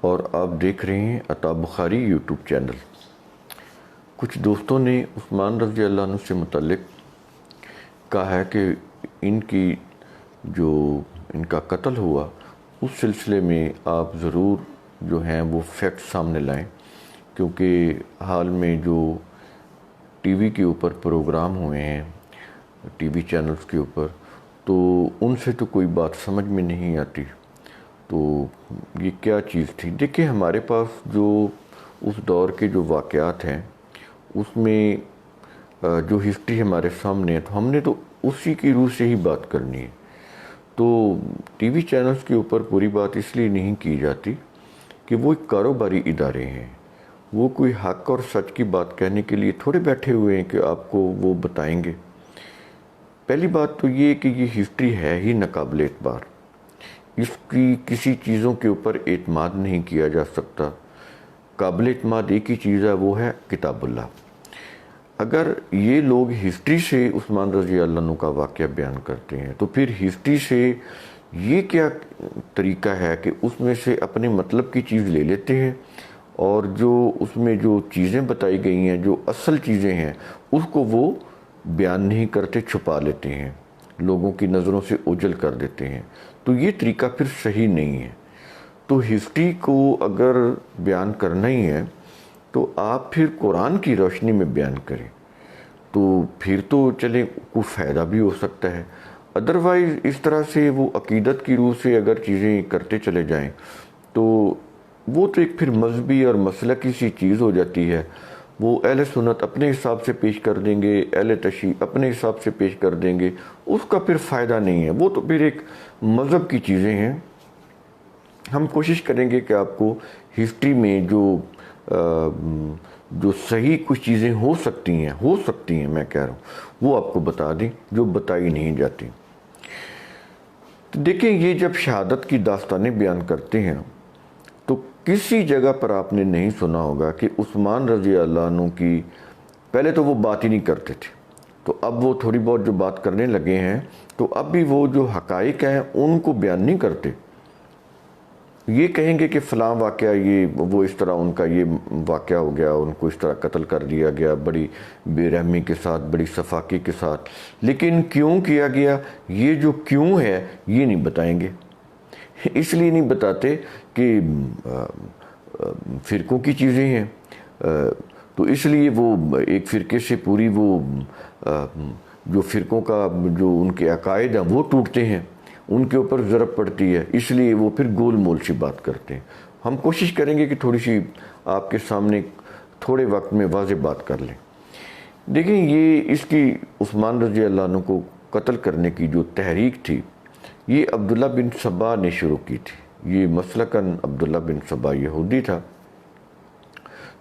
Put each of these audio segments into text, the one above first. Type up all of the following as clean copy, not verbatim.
اور آپ دیکھ رہے ہیں عطا بخاری یوٹیوب چینل۔ کچھ دوستوں نے عثمان رضی اللہ عنہ سے متعلق کہا ہے کہ ان کا قتل ہوا، اس سلسلے میں آپ ضرور جو ہیں وہ فیکٹ سامنے لائیں، کیونکہ حال میں جو ٹی وی کے اوپر پروگرام ہوئے ہیں، ٹی وی چینلز کے اوپر، تو ان سے تو کوئی بات سمجھ میں نہیں آتی۔ تو یہ کیا چیز تھی؟ دیکھیں، ہمارے پاس جو اس دور کے جو واقعات ہیں اس میں جو ہسٹری ہمارے سامنے ہے، تو ہم نے تو اسی کی روح سے ہی بات کرنی ہے۔ تو ٹی وی چینلز کے اوپر پوری بات اس لیے نہیں کی جاتی کہ وہ ایک کاروباری ادارے ہیں، وہ کوئی حق اور سچ کی بات کہنے کے لیے تھوڑے بیٹھے ہوئے ہیں کہ آپ کو وہ بتائیں گے۔ پہلی بات تو یہ کہ یہ ہسٹری ہے ہی ناقابل اعتبار، اس کی کسی چیزوں کے اوپر اعتماد نہیں کیا جا سکتا۔ قابل اعتماد ایک ہی چیز ہے، وہ ہے کتاب اللہ۔ اگر یہ لوگ ہسٹری سے عثمان رضی اللہ عنہ کا واقعہ بیان کرتے ہیں تو پھر ہسٹری سے یہ کیا طریقہ ہے کہ اس میں سے اپنے مطلب کی چیز لے لیتے ہیں، اور جو اس میں جو چیزیں بتائی گئی ہیں، جو اصل چیزیں ہیں، اس کو وہ بیان نہیں کرتے، چھپا لیتے ہیں، لوگوں کی نظروں سے اوجھل کر دیتے ہیں۔ تو یہ طریقہ پھر صحیح نہیں ہے۔ تو ہسٹری کو اگر بیان کرنا ہی ہے تو آپ پھر قرآن کی روشنی میں بیان کریں، تو پھر تو چلیں کوئی فائدہ بھی ہو سکتا ہے۔ ادروائز اس طرح سے وہ عقیدت کی روح سے اگر چیزیں کرتے چلے جائیں تو وہ تو ایک پھر مذہبی اور مسلکی سی چیز ہو جاتی ہے۔ وہ اہل سنت اپنے حساب سے پیش کر دیں گے، اہل تشیع اپنے حساب سے پیش کر دیں گے، اس کا پھر فائدہ نہیں ہے، وہ تو پھر ایک مذہب کی چیزیں ہیں۔ ہم کوشش کریں گے کہ آپ کو ہسٹری میں جو صحیح کچھ چیزیں ہو سکتی ہیں میں کہہ رہا ہوں، وہ آپ کو بتا دیں جو بتائی نہیں جاتی۔ تو دیکھیں، یہ جب شہادت کی داستانیں بیان کرتے ہیں تو کسی جگہ پر آپ نے نہیں سنا ہوگا کہ عثمان رضی اللہ عنہ کی، پہلے تو وہ بات ہی نہیں کرتے تھے، تو اب وہ تھوڑی بہت جو بات کرنے لگے ہیں تو اب بھی وہ جو حقائق ہیں ان کو بیان نہیں کرتے۔ یہ کہیں گے کہ فلاں واقعہ وہ اس طرح ان کا یہ واقعہ ہو گیا، ان کو اس طرح قتل کر دیا گیا، بڑی بے رحمی کے ساتھ، بڑی صفاقی کے ساتھ، لیکن کیوں کیا گیا، یہ جو کیوں ہے یہ نہیں بتائیں گے۔ اس لیے نہیں بتاتے کہ فرقوں کی چیزیں ہیں، تو اس لیے وہ ایک فرقے سے پوری وہ جو فرقوں کا جو ان کے عقائد ہیں وہ ٹوٹتے ہیں، ان کے اوپر ضرب پڑتی ہے، اس لیے وہ پھر گول مول سی بات کرتے ہیں۔ ہم کوشش کریں گے کہ تھوڑی سی آپ کے سامنے تھوڑے وقت میں واضح بات کر لیں۔ دیکھیں، یہ اس کی عثمان رضی اللہ عنہ کو قتل کرنے کی جو تحریک تھی، یہ عبداللہ بن سبا نے شروع کی تھی۔ یہ مسلکاً عبداللہ بن سبا یہودی تھا،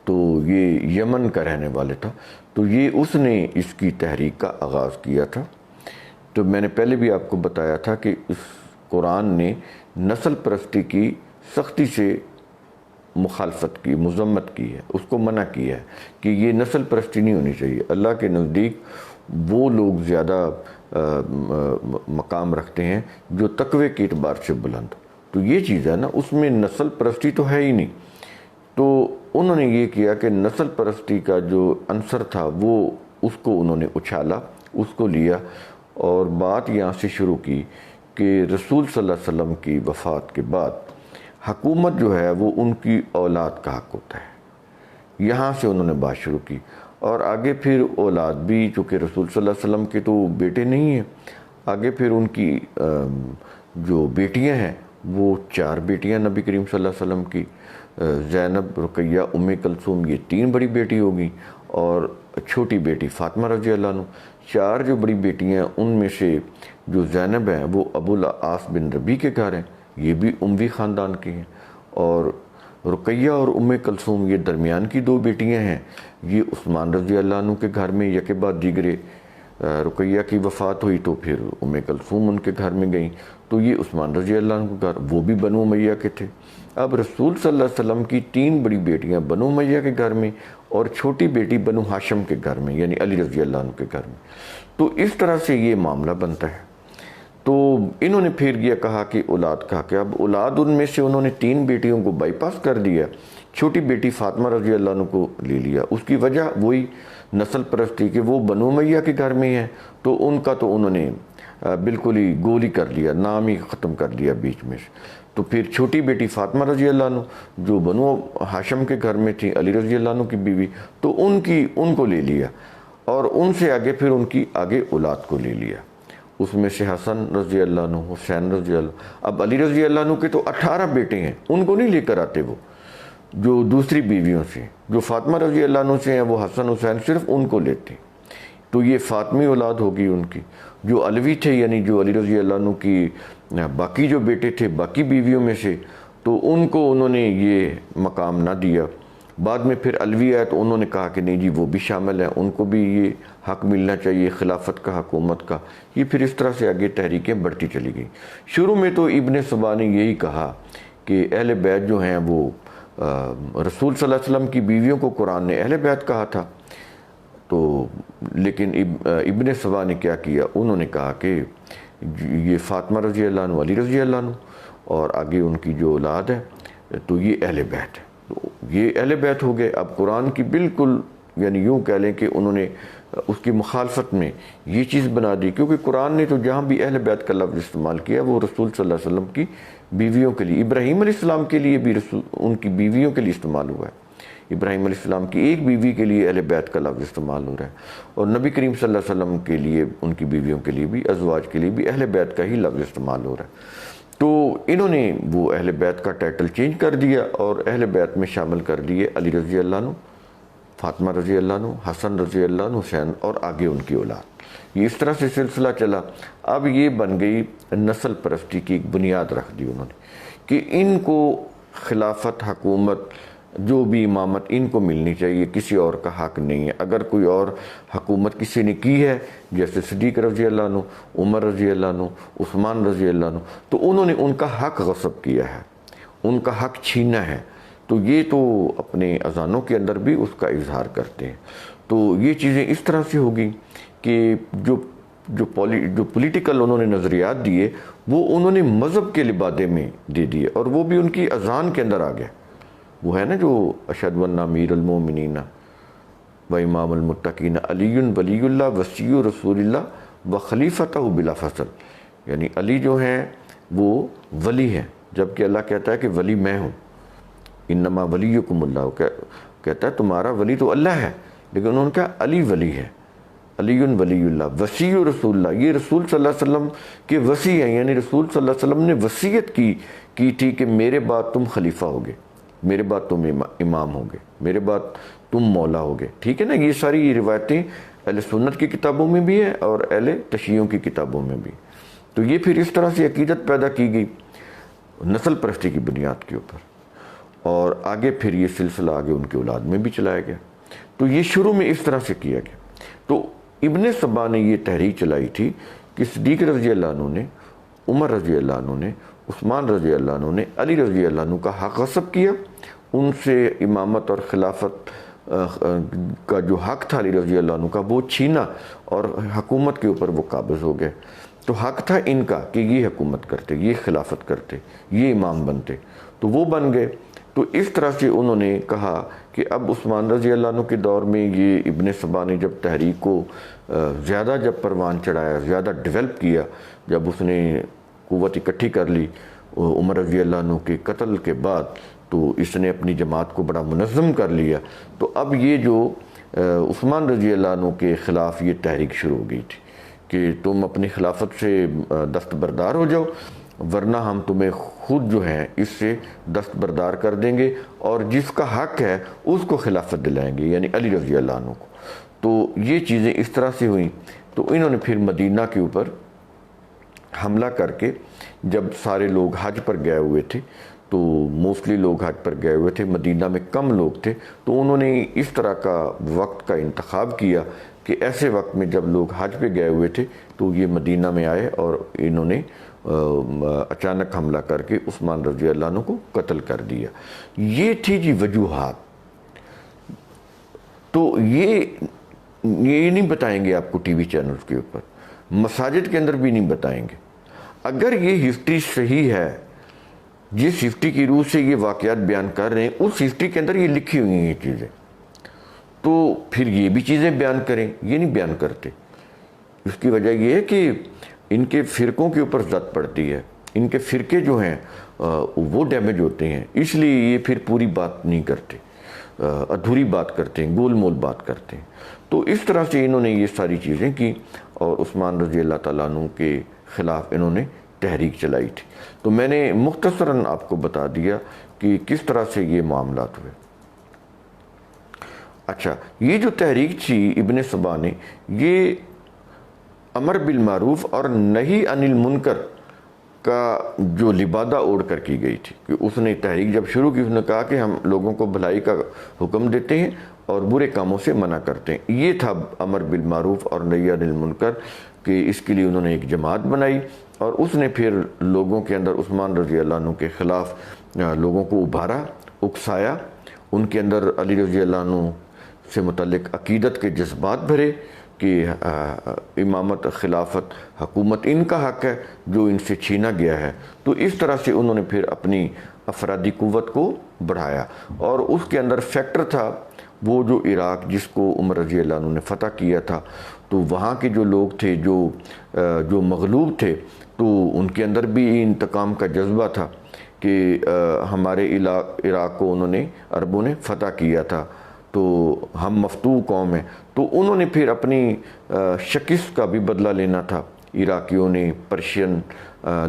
تو یہ یمن کا رہنے والے تھا، تو یہ اس نے اس کی تحریک کا آغاز کیا تھا۔ تو میں نے پہلے بھی آپ کو بتایا تھا کہ اس قرآن نے نسل پرستی کی سختی سے مخالفت کی، مذمت کی ہے، اس کو منع کیا ہے کہ یہ نسل پرستی نہیں ہونی چاہیے۔ اللہ کے نزدیک وہ لوگ زیادہ مقام رکھتے ہیں جو تقوی کے اعتبار سے بلند، تو یہ چیز ہے نا، اس میں نسل پرستی تو ہے ہی نہیں۔ تو انہوں نے یہ کیا کہ نسل پرستی کا جو عنصر تھا وہ اس کو انہوں نے اچھالا، اس کو لیا، اور بات یہاں سے شروع کی کہ رسول صلی اللہ علیہ وسلم کی وفات کے بعد حکومت جو ہے وہ ان کی اولاد کا حق ہوتا ہے۔ یہاں سے انہوں نے بات شروع کی، اور آگے پھر اولاد بھی، چونکہ رسول صلی اللہ علیہ وسلم کے تو بیٹے نہیں ہیں، آگے پھر ان کی جو بیٹیاں ہیں وہ 4 بیٹیاں نبی کریم صلی اللہ علیہ وسلم کی، زینب، رقیہ، ام کلثوم، یہ 3 بڑی بیٹی ہوگی، اور چھوٹی بیٹی فاطمہ رضی اللہ عنہ۔ 4 جو بڑی بیٹیاں ہیں ان میں سے جو زینب ہیں وہ ابو العاص بن ربیع کے گھر ہیں، یہ بھی اموی خاندان کی ہیں، اور رقیہ اور ام کلثوم یہ درمیان کی 2 بیٹیاں ہیں، یہ عثمان رضی اللہ عنہ کے گھر میں یکے بعد دیگرے۔ رقیہ کی وفات ہوئی تو پھر ام کلثوم ان کے گھر میں گئیں، تو یہ عثمان رضی اللہ عنہ کے گھر، وہ بھی بنو امیہ کے تھے۔ اب رسول صلی اللہ علیہ وسلم کی 3 بڑی بیٹیاں بنو امیہ کے گھر میں، اور چھوٹی بیٹی بنو ہاشم کے گھر میں، یعنی علی رضی اللہ عنہ کے گھر میں۔ تو اس طرح سے یہ معاملہ بنتا ہے۔ تو انہوں نے پھر یہ کہا کہ اولاد کہا کہ اب اولاد ان میں سے انہوں نے 3 بیٹیوں کو بائی پاس کر دیا، چھوٹی بیٹی فاطمہ رضی اللہ عنہ کو لے لیا۔ اس کی وجہ وہی نسل پرستی کہ وہ بنو امیہ کے گھر میں ہیں، تو ان کا تو انہوں نے بالکل ہی گول ہی کر لیا، نام ہی ختم کر دیا بیچ میں سے۔ تو پھر چھوٹی بیٹی فاطمہ رضی اللہ عنہ جو بنو ہاشم کے گھر میں تھی، علی رضی اللہ عنہ کی بیوی، تو ان کو لے لیا، اور ان سے آگے پھر ان کی آگے اولاد کو لے لیا۔ اس میں سے حسن رضی اللہ عنہ، حسین رضی اللہ عنہ۔ اب علی رضی اللہ عنہ کے تو 18 بیٹے ہیں، ان کو نہیں لے کر آتے وہ جو دوسری بیویوں سے، جو فاطمہ رضی اللہ عنہ سے ہیں وہ حسن حسین صرف ان کو لیتے، تو یہ فاطمی اولاد ہوگی ان کی۔ جو علوی تھے یعنی جو علی رضی اللہ عنہ کی باقی جو بیٹے تھے باقی بیویوں میں سے، تو ان کو انہوں نے یہ مقام نہ دیا۔ بعد میں پھر علوی آئے تو انہوں نے کہا کہ نہیں جی وہ بھی شامل ہیں، ان کو بھی یہ حق ملنا چاہیے خلافت کا، حکومت کا۔ یہ پھر اس طرح سے آگے تحریکیں بڑھتی چلی گئیں۔ شروع میں تو ابن سبا نے یہی کہا کہ اہل بیت جو ہیں وہ رسول صلی اللہ علیہ وسلم کی بیویوں کو قرآن نے اہل بیت کہا تھا، تو لیکن ابن سبا نے کیا کیا، انہوں نے کہا کہ یہ فاطمہ رضی اللہ عنہ، علی رضی اللہ عنہ اور آگے ان کی جو اولاد ہے تو یہ اہل بیت ہے، تو یہ اہل بیت ہو گئے۔ اب قرآن کی بالکل یعنی یوں کہہ لیں کہ انہوں نے اس کی مخالفت میں یہ چیز بنا دی، کیونکہ قرآن نے تو جہاں بھی اہل بیت کا لفظ استعمال کیا وہ رسول صلی اللہ علیہ وسلم کی بیویوں کے لیے، ابراہیم علیہ السلام کے لیے بھی ان کی بیویوں کے لیے استعمال ہوا ہے، ابراہیم علیہ السلام کی ایک بیوی کے لیے اہل بیت کا لفظ استعمال ہو رہا ہے، اور نبی کریم صلی اللہ علیہ وسلم کے لیے ان کی بیویوں کے لیے بھی، ازواج کے لیے بھی اہل بیت کا ہی لفظ استعمال ہو رہا ہے۔ تو انہوں نے وہ اہل بیت کا ٹائٹل چینج کر دیا اور اہل بیت میں شامل کر دیے علی رضی اللہ عنہ، فاطمہ رضی اللہ عنہ، حسن رضی اللہ عنہ، حسین اور آگے ان کی اولاد۔ یہ اس طرح سے سلسلہ چلا۔ اب یہ بن گئی نسل پرستی کی ایک بنیاد رکھ دی انہوں نے کہ ان کو خلافت، حکومت، جو بھی امامت ان کو ملنی چاہیے، کسی اور کا حق نہیں ہے۔ اگر کوئی اور حکومت کسی نے کی ہے جیسے صدیق رضی اللہ عنہ، عمر رضی اللہ عنہ، عثمان رضی اللہ عنہ، تو انہوں نے ان کا حق غصب کیا ہے، ان کا حق چھینا ہے، تو یہ تو اپنے اذانوں کے اندر بھی اس کا اظہار کرتے ہیں۔ تو یہ چیزیں اس طرح سے ہوگی کہ جو پولیٹیکل انہوں نے نظریات دیے وہ انہوں نے مذہب کے لبادے میں دے دیے، اور وہ بھی ان کی اذان کے اندر آ گیا۔ وہ ہے نا جو اشہد ان امیر المومنین و امام المتقین علی ولی اللہ وصی رسول اللہ و خلیفتہ بلا فصل، یعنی علی جو ہیں وہ ولی ہیں، جبکہ اللہ کہتا ہے کہ ولی میں ہوں، انما ولیکم اللہ، کہتا ہے تمہارا ولی تو اللہ ہے، لیکن انہوں نے کہا علی ولی ہے، علی ولی اللہ وصی رسول اللہ، یہ رسول صلی اللہ علیہ وسلم کے وصی ہیں، یعنی رسول صلی اللہ علیہ وسلم نے وصیت کی تھی کہ میرے بعد تم خلیفہ ہوگے، میرے بعد تم امام ہوگے، میرے بعد تم مولا ہوگے، ٹھیک ہے نا۔ یہ ساری روایتیں اہل سنت کی کتابوں میں بھی ہیں اور اہل تشیعوں کی کتابوں میں بھی۔ تو یہ پھر اس طرح سے عقیدت پیدا کی گئی نسل پرستی کی بنیاد کے اوپر، اور آگے پھر یہ سلسلہ آگے ان کی اولاد میں بھی چلایا گیا۔ تو یہ شروع میں اس طرح سے کیا گیا۔ تو ابن سبا نے یہ تحریک چلائی تھی کہ صدیق رضی اللہ عنہ نے، عمر رضی اللہ عنہ نے، عثمان رضی اللہ عنہ نے علی رضی اللہ عنہ کا حق غصب کیا، ان سے امامت اور خلافت کا جو حق تھا علی رضی اللہ عنہ کا وہ چھینا، اور حکومت کے اوپر وہ قابض ہو گئے۔ تو حق تھا ان کا کہ یہ حکومت کرتے، یہ خلافت کرتے، یہ امام بنتے، تو وہ بن گئے۔ تو اس طرح سے انہوں نے کہا کہ اب عثمان رضی اللہ عنہ کے دور میں یہ ابن سبا نے جب تحریک کو زیادہ جب پروان چڑھایا، زیادہ ڈیولپ کیا، جب اس نے قوت اکٹھی کر لی عمر رضی اللہ عنہ کے قتل کے بعد، تو اس نے اپنی جماعت کو بڑا منظم کر لیا۔ تو اب یہ جو عثمان رضی اللہ عنہ کے خلاف یہ تحریک شروع ہو گئی تھی کہ تم اپنی خلافت سے دستبردار ہو جاؤ، ورنہ ہم تمہیں خود جو ہے اس سے دستبردار کر دیں گے، اور جس کا حق ہے اس کو خلافت دلائیں گے، یعنی علی رضی اللہ عنہ کو۔ تو یہ چیزیں اس طرح سے ہوئیں۔ تو انہوں نے پھر مدینہ کے اوپر حملہ کر کے، جب سارے لوگ حج پر گئے ہوئے تھے، تو موسٹلی لوگ حج پر گئے ہوئے تھے، مدینہ میں کم لوگ تھے، تو انہوں نے اس طرح کا وقت کا انتخاب کیا کہ ایسے وقت میں جب لوگ حج پہ گئے ہوئے تھے تو یہ مدینہ میں آئے، اور انہوں نے اچانک حملہ کر کے عثمان رضی اللہ عنہ کو قتل کر دیا۔ یہ تھی جی وجوہات۔ تو یہ نہیں بتائیں گے آپ کو ٹی وی چینلز کے اوپر، مساجد کے اندر بھی نہیں بتائیں گے، اگر یہ ہسٹری صحیح ہے، جس ہسٹری کی روح سے یہ واقعات بیان کر رہے ہیں، اس ہسٹری کے اندر یہ لکھی ہوئی ہیں یہ چیزیں، تو پھر یہ بھی چیزیں بیان کریں، یہ نہیں بیان کرتے۔ اس کی وجہ یہ ہے کہ ان کے فرقوں کے اوپر زد پڑتی ہے، ان کے فرقے جو ہیں وہ ڈیمیج ہوتے ہیں، اس لیے یہ پھر پوری بات نہیں کرتے، ادھوری بات کرتے ہیں، گول مول بات کرتے ہیں۔ تو اس طرح سے انہوں نے یہ ساری چیزیں کی، اور عثمان رضی اللہ تعالیٰ عنہ کے خلاف انہوں نے تحریک چلائی تھی۔ تو میں نے مختصراً آپ کو بتا دیا کہ کس طرح سے یہ معاملات ہوئے۔ اچھا، یہ جو تحریک تھی ابن سبا نے، یہ امر بالمعروف اور نہی عن المنکر کا جو لبادہ اوڑھ کر کی گئی تھی، کہ اس نے تحریک جب شروع کی، اس نے کہا کہ ہم لوگوں کو بھلائی کا حکم دیتے ہیں اور برے کاموں سے منع کرتے ہیں۔ یہ تھا امر بالمعروف اور نہی عن المنکر، کہ اس کے لیے انہوں نے ایک جماعت بنائی، اور اس نے پھر لوگوں کے اندر عثمان رضی اللہ عنہ کے خلاف لوگوں کو ابھارا، اکسایا، ان کے اندر علی رضی اللہ عنہ سے متعلق عقیدت کے جذبات بھرے کہ امامت، خلافت، حکومت ان کا حق ہے جو ان سے چھینا گیا ہے۔ تو اس طرح سے انہوں نے پھر اپنی افرادی قوت کو بڑھایا، اور اس کے اندر فیکٹر تھا وہ جو عراق جس کو عمر رضی اللہ عنہ نے فتح کیا تھا، تو وہاں کے جو لوگ تھے جو مغلوب تھے، تو ان کے اندر بھی انتقام کا جذبہ تھا کہ ہمارے عراق کو انہوں نے، عربوں نے فتح کیا تھا، تو ہم مفتوح قوم ہیں۔ تو انہوں نے پھر اپنی شکست کا بھی بدلہ لینا تھا، عراقیوں نے، پرشین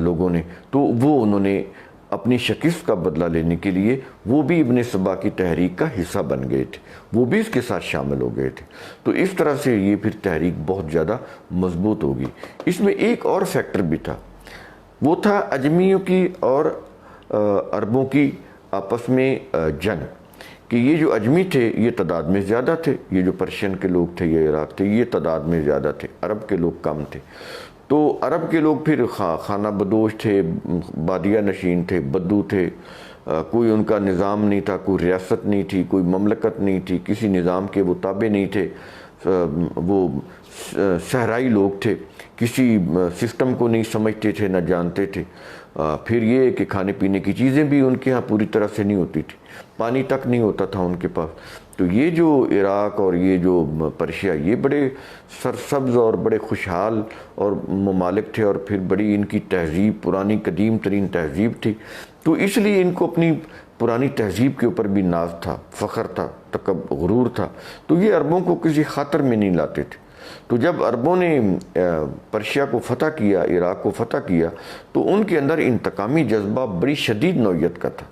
لوگوں نے، تو وہ انہوں نے اپنی شکست کا بدلہ لینے کے لیے وہ بھی ابن سبا کی تحریک کا حصہ بن گئے تھے، وہ بھی اس کے ساتھ شامل ہو گئے تھے۔ تو اس طرح سے یہ پھر تحریک بہت زیادہ مضبوط ہوگی۔ اس میں ایک اور فیکٹر بھی تھا، وہ تھا اجمیوں کی اور عربوں کی آپس میں جنگ، کہ یہ جو اجمی تھے یہ تعداد میں زیادہ تھے، یہ جو پرشین کے لوگ تھے یا عراق تھے یہ تعداد میں زیادہ تھے، عرب کے لوگ کم تھے۔ تو عرب کے لوگ پھر خانہ بدوش تھے، بادیہ نشین تھے، بدو تھے، کوئی ان کا نظام نہیں تھا، کوئی ریاست نہیں تھی، کوئی مملکت نہیں تھی، کسی نظام کے وہ تابع نہیں تھے، وہ صحرائی لوگ تھے، کسی سسٹم کو نہیں سمجھتے تھے، نہ جانتے تھے۔ پھر یہ کہ کھانے پینے کی چیزیں بھی ان کے ہاں پوری طرح سے نہیں ہوتی تھی، پانی تک نہیں ہوتا تھا ان کے پاس۔ تو یہ جو عراق اور یہ جو پرشیا، یہ بڑے سرسبز اور بڑے خوشحال اور ممالک تھے، اور پھر بڑی ان کی تہذیب، پرانی قدیم ترین تہذیب تھی، تو اس لیے ان کو اپنی پرانی تہذیب کے اوپر بھی ناز تھا، فخر تھا، غرور تھا۔ تو یہ عربوں کو کسی خاطر میں نہیں لاتے تھے۔ تو جب عربوں نے پرشیا کو فتح کیا، عراق کو فتح کیا، تو ان کے اندر انتقامی جذبہ بڑی شدید نوعیت کا تھا،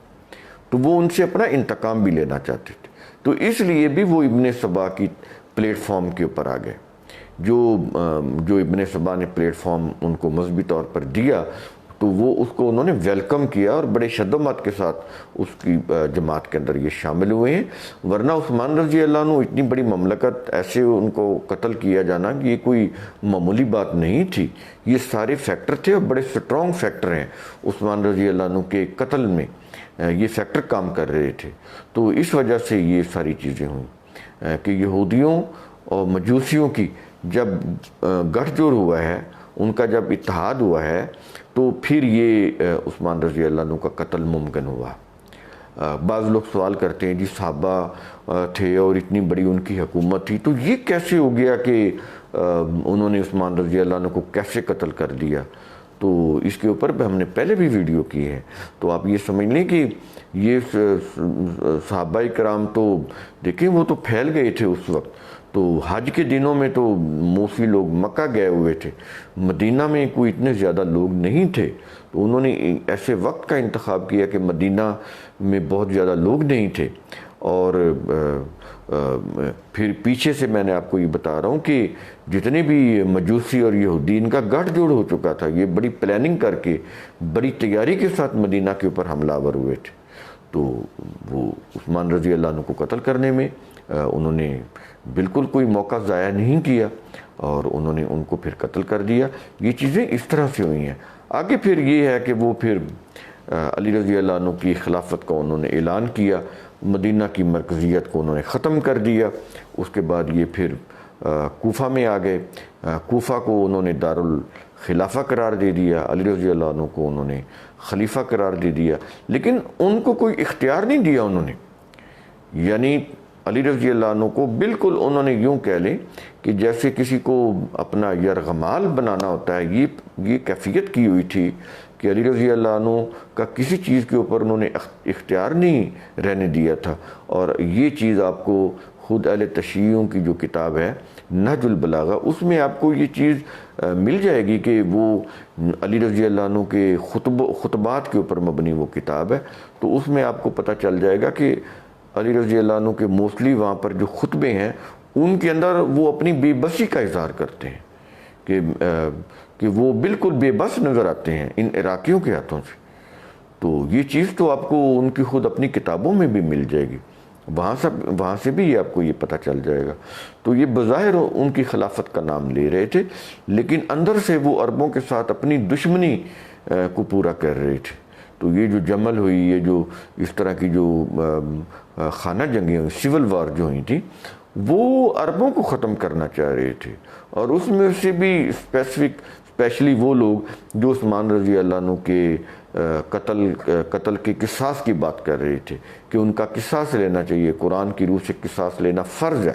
تو وہ ان سے اپنا انتقام بھی لینا چاہتے تھے۔ تو اس لیے بھی وہ ابن سبا کی پلیٹ فارم کے اوپر آ گئے، جو ابن سبا نے پلیٹ فارم ان کو مذہبی طور پر دیا، تو وہ اس کو انہوں نے ویلکم کیا، اور بڑے شد و مت کے ساتھ اس کی جماعت کے اندر یہ شامل ہوئے ہیں۔ ورنہ عثمان رضی اللہ عنہ اتنی بڑی مملکت، ایسے ان کو قتل کیا جانا، یہ کوئی معمولی بات نہیں تھی۔ یہ سارے فیکٹر تھے، اور بڑے سٹرونگ فیکٹر ہیں عثمان رضی اللہ عنہ کے قتل میں، یہ فیکٹر کام کر رہے تھے۔ تو اس وجہ سے یہ ساری چیزیں ہوئیں کہ یہودیوں اور مجوسیوں کی جب گٹھ جوڑ ہوا ہے، ان کا جب اتحاد ہوا ہے، تو پھر یہ عثمان رضی اللہ عنہ کا قتل ممکن ہوا۔ بعض لوگ سوال کرتے ہیں جی صحابہ تھے اور اتنی بڑی ان کی حکومت تھی، تو یہ کیسے ہو گیا کہ انہوں نے عثمان رضی اللہ عنہ کو کیسے قتل کر دیا؟ تو اس کے اوپر بھی ہم نے پہلے بھی ویڈیو کی ہے۔ تو آپ یہ سمجھ لیں کہ یہ صحابہ کرام تو دیکھیں وہ تو پھیل گئے تھے اس وقت، تو حج کے دنوں میں تو موسوی لوگ مکہ گئے ہوئے تھے، مدینہ میں کوئی اتنے زیادہ لوگ نہیں تھے، تو انہوں نے ایسے وقت کا انتخاب کیا کہ مدینہ میں بہت زیادہ لوگ نہیں تھے۔ اور پھر پیچھے سے میں نے آپ کو یہ بتا رہا ہوں کہ جتنے بھی مجوسی اور یہودی ان کا گٹھ جوڑ ہو چکا تھا، یہ بڑی پلاننگ کر کے بڑی تیاری کے ساتھ مدینہ کے اوپر حملہ آور ہوئے تھے۔ تو وہ عثمان رضی اللہ عنہ کو قتل کرنے میں انہوں نے بالکل کوئی موقع ضائع نہیں کیا، اور انہوں نے ان کو پھر قتل کر دیا۔ یہ چیزیں اس طرح سے ہوئی ہیں۔ آگے پھر یہ ہے کہ وہ پھر علی رضی اللہ عنہ کی خلافت کا انہوں نے اعلان کیا، مدینہ کی مرکزیت کو انہوں نے ختم کر دیا۔ اس کے بعد یہ پھر کوفہ میں آ گئے، کوفہ کو انہوں نے خلافہ قرار دے دیا، علی رضی اللہ عنہ کو انہوں نے خلیفہ قرار دے دیا، لیکن ان کو کوئی اختیار نہیں دیا انہوں نے. یعنی علی رضی اللہ عنہ کو بالکل انہوں نے یوں کہہ لیں کہ جیسے کسی کو اپنا یرغمال بنانا ہوتا ہے، یہ کیفیت کی ہوئی تھی کہ علی رضی اللہ عنہ کا کسی چیز کے اوپر انہوں نے اختیار نہیں رہنے دیا تھا. اور یہ چیز آپ کو خود اہل تشیعوں کی جو کتاب ہے نہج البلاغہ، اس میں آپ کو یہ چیز مل جائے گی کہ وہ علی رضی اللہ عنہ کے خطبات کے اوپر مبنی وہ کتاب ہے. تو اس میں آپ کو پتہ چل جائے گا کہ علی رضی اللہ عنہ کے موسٹلی وہاں پر جو خطبے ہیں ان کے اندر وہ اپنی بے بسی کا اظہار کرتے ہیں کہ وہ بالکل بے بس نظر آتے ہیں ان عراقیوں کے ہاتھوں سے. تو یہ چیز تو آپ کو ان کی خود اپنی کتابوں میں بھی مل جائے گی، وہاں سے بھی آپ کو یہ پتہ چل جائے گا. تو یہ بظاہر ان کی خلافت کا نام لے رہے تھے، لیکن اندر سے وہ عربوں کے ساتھ اپنی دشمنی کو پورا کر رہے تھے. تو یہ جو جمل ہوئی، یہ جو اس طرح کی جو خانہ جنگیں ہوئی، سول وار جو ہوئی تھی، وہ عربوں کو ختم کرنا چاہ رہے تھے. اور اس میں سے بھی اسپیشلی وہ لوگ جو عثمان رضی اللہ عنہ کے قتل کے قصاص کی بات کر رہے تھے کہ ان کا قصاص لینا چاہیے، قرآن کی روح سے قصاص لینا فرض ہے.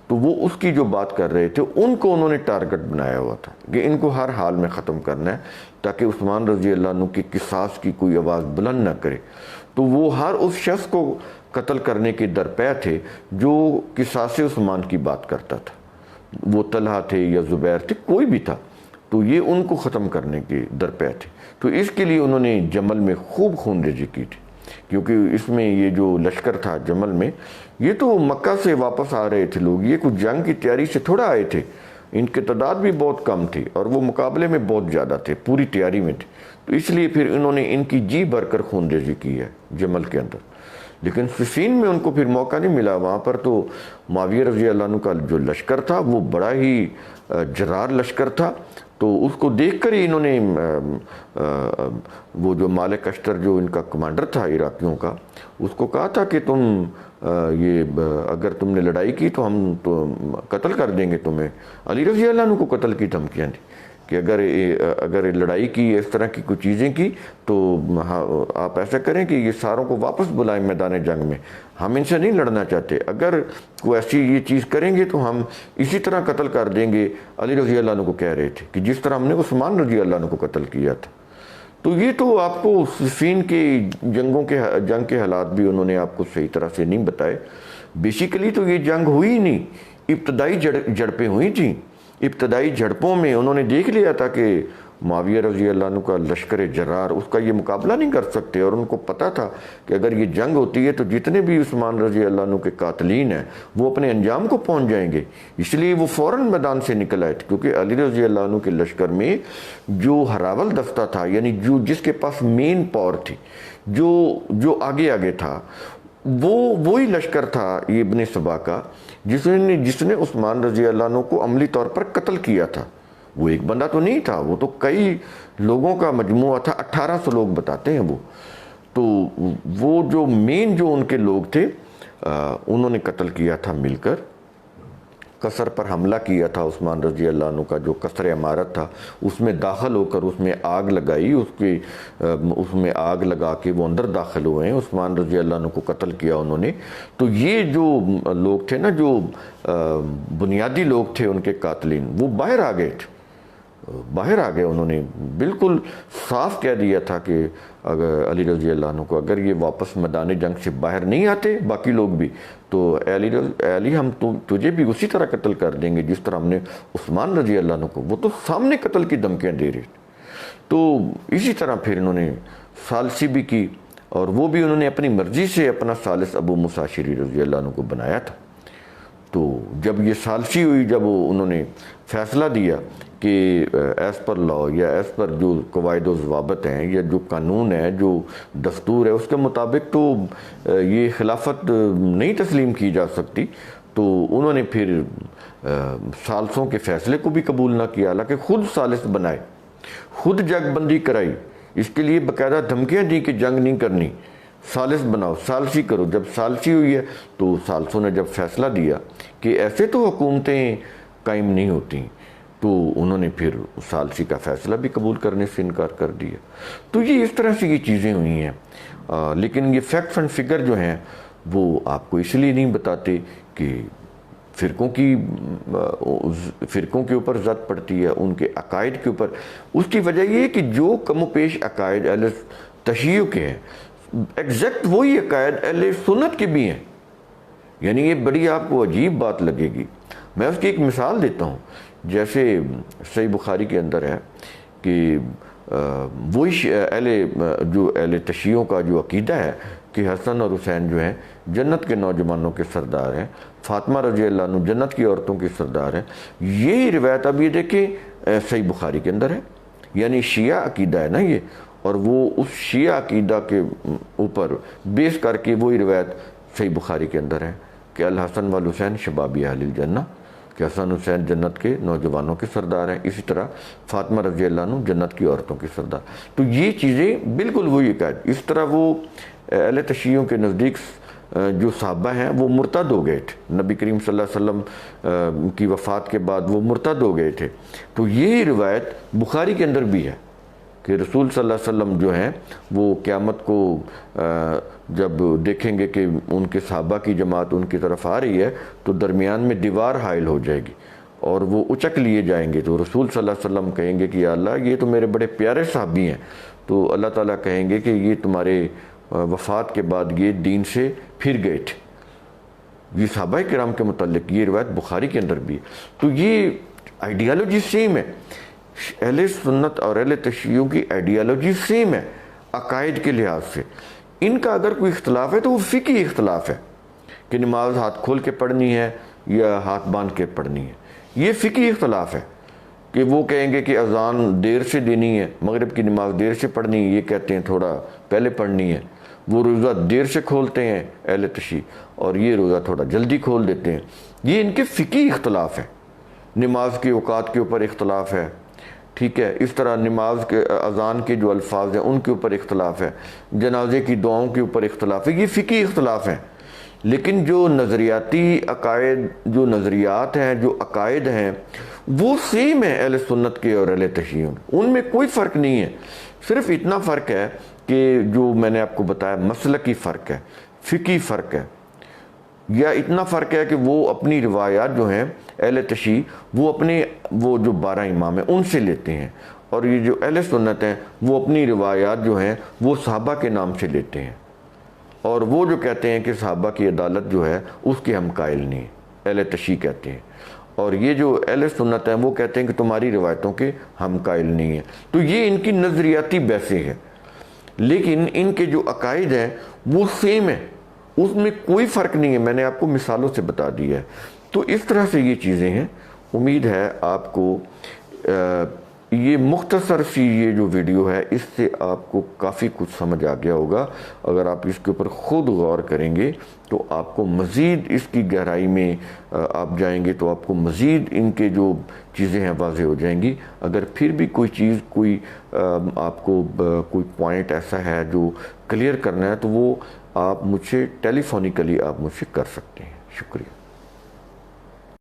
تو وہ اس کی جو بات کر رہے تھے، ان کو انہوں نے ٹارگٹ بنایا ہوا تھا کہ ان کو ہر حال میں ختم کرنا ہے تاکہ عثمان رضی اللہ عنہ کی قصاص کی کوئی آواز بلند نہ کرے. تو وہ ہر اس شخص کو قتل کرنے کے درپے تھے جو قصاص عثمان کی بات کرتا تھا. وہ طلحہ تھے یا زبیر تھے، کوئی بھی تھا، تو یہ ان کو ختم کرنے کے درپے تھے. تو اس کے لیے انہوں نے جمل میں خوب خون ریزی کی تھی، کیونکہ اس میں یہ جو لشکر تھا جمل میں، یہ تو مکہ سے واپس آ رہے تھے لوگ، یہ کچھ جنگ کی تیاری سے تھوڑا آئے تھے. ان کی تعداد بھی بہت کم تھی اور وہ مقابلے میں بہت زیادہ تھے، پوری تیاری میں تھے. تو اس لیے پھر انہوں نے ان کی جی بھر کر خون ریزی کی ہے جمل کے اندر. لیکن صفین میں ان کو پھر موقع نہیں ملا. وہاں پر تو معاویہ رضی اللہ عنہ کا جو لشکر تھا وہ بڑا ہی جرار لشکر تھا. تو اس کو دیکھ کر ہی انہوں نے وہ جو مالک اشتر جو ان کا کمانڈر تھا عراقیوں کا، اس کو کہا تھا کہ تم اگر تم نے لڑائی کی تو ہم تو قتل کر دیں گے تمہیں. علی رضی اللہ عنہ کو قتل کی دھمکیاں دی کہ اگر لڑائی کی، اس طرح کی کچھ چیزیں کی تو آپ ایسا کریں کہ یہ ساروں کو واپس بلائیں میدان جنگ میں، ہم ان سے نہیں لڑنا چاہتے. اگر کوئی ایسی یہ چیز کریں گے تو ہم اسی طرح قتل کر دیں گے. علی رضی اللہ عنہ کو کہہ رہے تھے کہ جس طرح ہم نے عثمان رضی اللہ عنہ کو قتل کیا تھا. تو یہ تو آپ کو صفین کے جنگ کے حالات بھی انہوں نے آپ کو صحیح طرح سے نہیں بتائے. بیسیکلی تو یہ جنگ ہوئی نہیں، ابتدائی جھڑپیں ہوئی تھیں. ابتدائی جھڑپوں میں انہوں نے دیکھ لیا تھا کہ معاویہ رضی اللہ عنہ کا لشکر جرار اس کا یہ مقابلہ نہیں کر سکتے، اور ان کو پتہ تھا کہ اگر یہ جنگ ہوتی ہے تو جتنے بھی عثمان رضی اللہ عنہ کے قاتلین ہیں وہ اپنے انجام کو پہنچ جائیں گے. اس لیے وہ فوراً میدان سے نکل آئے تھے، کیونکہ علی رضی اللہ عنہ کے لشکر میں جو ہراول دستہ تھا، یعنی جس کے پاس مین پاور تھی، جو آگے تھا، وہی لشکر تھا یہ ابن سبا کا جس نے عثمان رضی اللہ عنہ کو عملی طور پر قتل کیا تھا. وہ ایک بندہ تو نہیں تھا، وہ تو کئی لوگوں کا مجموعہ تھا، 1800 لوگ بتاتے ہیں وہ. تو وہ جو مین جو ان کے لوگ تھے انہوں نے قتل کیا تھا مل کر. قصر پر حملہ کیا تھا عثمان رضی اللہ عنہ کا، جو قصر عمارت تھا اس میں داخل ہو کر اس میں آگ لگائی، اس میں آگ لگا کے وہ اندر داخل ہوئے ہیں. عثمان رضی اللہ عنہ کو قتل کیا انہوں نے. تو یہ جو لوگ تھے نا، جو بنیادی لوگ تھے ان کے قاتلین، وہ باہر آ گئے تھے. انہوں نے بالکل صاف کہہ دیا تھا کہ اگر علی رضی اللہ عنہ کو اگر یہ واپس میدان جنگ سے باہر نہیں آتے باقی لوگ بھی، تو علی ہم تجھے بھی اسی طرح قتل کر دیں گے جس طرح ہم نے عثمان رضی اللہ عنہ کو. وہ تو سامنے قتل کی دھمکیاں دے رہے تھے. تو اسی طرح پھر انہوں نے ثالثی بھی کی، اور وہ بھی انہوں نے اپنی مرضی سے اپنا ثالث ابو موسیٰ اشعری رضی اللہ عنہ کو بنایا تھا. تو جب یہ ثالثی ہوئی، جب انہوں نے فیصلہ دیا کہ ایز پر لا یا ایز پر جو قواعد و ضوابط ہیں یا جو قانون ہے، جو دستور ہے، اس کے مطابق تو یہ خلافت نہیں تسلیم کی جا سکتی، تو انہوں نے پھر ثالثوں کے فیصلے کو بھی قبول نہ کیا، حالانکہ خود ثالث بنائے، خود جنگ بندی کرائی. اس کے لیے باقاعدہ دھمکیاں دی کہ جنگ نہیں کرنی، ثالث بناؤ، ثالثی کرو. جب ثالثی ہوئی ہے تو ثالثوں نے جب فیصلہ دیا کہ ایسے تو حکومتیں قائم نہیں ہوتی، تو انہوں نے پھر ثالثی کا فیصلہ بھی قبول کرنے سے انکار کر دیا. تو یہ اس طرح سے یہ چیزیں ہوئی ہیں. لیکن یہ فیکٹس اینڈ فگر جو ہیں وہ آپ کو اس لیے نہیں بتاتے کہ فرقوں کے اوپر زد پڑتی ہے، ان کے عقائد کے اوپر. اس کی وجہ یہ ہے کہ جو کم و پیش عقائد اہل تشیع کے ہیں، ایگزیکٹ وہی عقائد اہل سنت کے بھی ہیں. یعنی یہ بڑی آپ کو عجیب بات لگے گی. میں اس کی ایک مثال دیتا ہوں. جیسے صحیح بخاری کے اندر ہے کہ وہی اہل تشیعوں کا جو عقیدہ ہے کہ حسن اور حسین جو ہیں جنت کے نوجوانوں کے سردار ہیں، فاطمہ رضی اللہ عنہ جنت کی عورتوں کے سردار ہیں. یہی روایت اب یہ دیکھیں صحیح بخاری کے اندر ہے. یعنی شیعہ عقیدہ ہے نا یہ، اور وہ اس شیعہ عقیدہ کے اوپر بیس کر کے وہی روایت صحیح بخاری کے اندر ہے کہ الحسن والحسین شبابی اہل الجنہ، کہ حسن حسین جنت کے نوجوانوں کے سردار ہیں. اسی طرح فاطمہ رضی اللہ عنہ جنت کی عورتوں کے سردار. تو یہ چیزیں بالکل وہی عقائد. اس طرح وہ اہل تشیعوں کے نزدیک جو صحابہ ہیں وہ مرتد ہو گئے تھے. نبی کریم صلی اللہ علیہ وسلم کی وفات کے بعد وہ مرتد ہو گئے تھے. تو یہی روایت بخاری کے اندر بھی ہے کہ رسول صلی اللہ علیہ وسلم جو ہیں وہ قیامت کو جب دیکھیں گے کہ ان کے صحابہ کی جماعت ان کی طرف آ رہی ہے تو درمیان میں دیوار حائل ہو جائے گی اور وہ اچک لیے جائیں گے. تو رسول صلی اللہ علیہ وسلم کہیں گے کہ یا اللہ یہ تو میرے بڑے پیارے صحابی ہیں. تو اللہ تعالیٰ کہیں گے کہ یہ تمہارے وفات کے بعد یہ دین سے پھر گئے تھے. یہ صحابہ کرام کے متعلق یہ روایت بخاری کے اندر بھی ہے. تو یہ آئیڈیالوجی سیم ہے. اہل سنت اور اہل تشیعوں کی آئیڈیالوجی سیم ہے عقائد کے لحاظ سے. ان کا اگر کوئی اختلاف ہے تو وہ فقہی اختلاف ہے کہ نماز ہاتھ کھول کے پڑھنی ہے یا ہاتھ باندھ کے پڑھنی ہے. یہ فقہی اختلاف ہے کہ وہ کہیں گے کہ اذان دیر سے دینی ہے، مغرب کی نماز دیر سے پڑھنی ہے، یہ کہتے ہیں تھوڑا پہلے پڑھنی ہے. وہ روزہ دیر سے کھولتے ہیں اہل تشیع اور یہ روزہ تھوڑا جلدی کھول دیتے ہیں. یہ ان کے فقہی اختلاف ہے. نماز کے اوقات کے اوپر اختلاف ہے، ٹھیک ہے. اس طرح نماز کے اذان کے جو الفاظ ہیں ان کے اوپر اختلاف ہے، جنازے کی دعاؤں کے اوپر اختلاف ہے. یہ فقہی اختلاف ہیں. لیکن جو نظریاتی عقائد، جو نظریات ہیں، جو عقائد ہیں وہ سیم ہیں اہل سنت کے اور اہل تشیع. ان میں کوئی فرق نہیں ہے. صرف اتنا فرق ہے کہ جو میں نے آپ کو بتایا مسلکی فرق ہے، فقہی فرق ہے. یا اتنا فرق ہے کہ وہ اپنی روایات جو ہیں اہل تشیع وہ جو 12 امام ہیں ان سے لیتے ہیں، اور یہ جو اہل سنت ہیں وہ اپنی روایات جو ہیں وہ صحابہ کے نام سے لیتے ہیں. اور وہ جو کہتے ہیں کہ صحابہ کی عدالت جو ہے اس کے ہم قائل نہیں، اہل تشیع کہتے ہیں. اور یہ جو اہل سنت ہیں وہ کہتے ہیں کہ تمہاری روایتوں کے ہم قائل نہیں ہیں. تو یہ ان کی نظریاتی بحثیں ہیں. لیکن ان کے جو عقائد ہیں وہ سیم ہیں، اس میں کوئی فرق نہیں ہے. میں نے آپ کو مثالوں سے بتا دیا ہے. تو اس طرح سے یہ چیزیں ہیں. امید ہے آپ کو یہ مختصر سی یہ جو ویڈیو ہے اس سے آپ کو کافی کچھ سمجھ آ گیا ہوگا. اگر آپ اس کے اوپر خود غور کریں گے تو آپ کو مزید اس کی گہرائی میں آپ جائیں گے تو آپ کو مزید ان کے جو چیزیں ہیں واضح ہو جائیں گی. اگر پھر بھی کوئی چیز آپ کو کوئی پوائنٹ ایسا ہے جو کلیئر کرنا ہے تو وہ آپ مجھ سے ٹیلی فونیکلی آپ مجھ سے کر سکتے ہیں. شکریہ.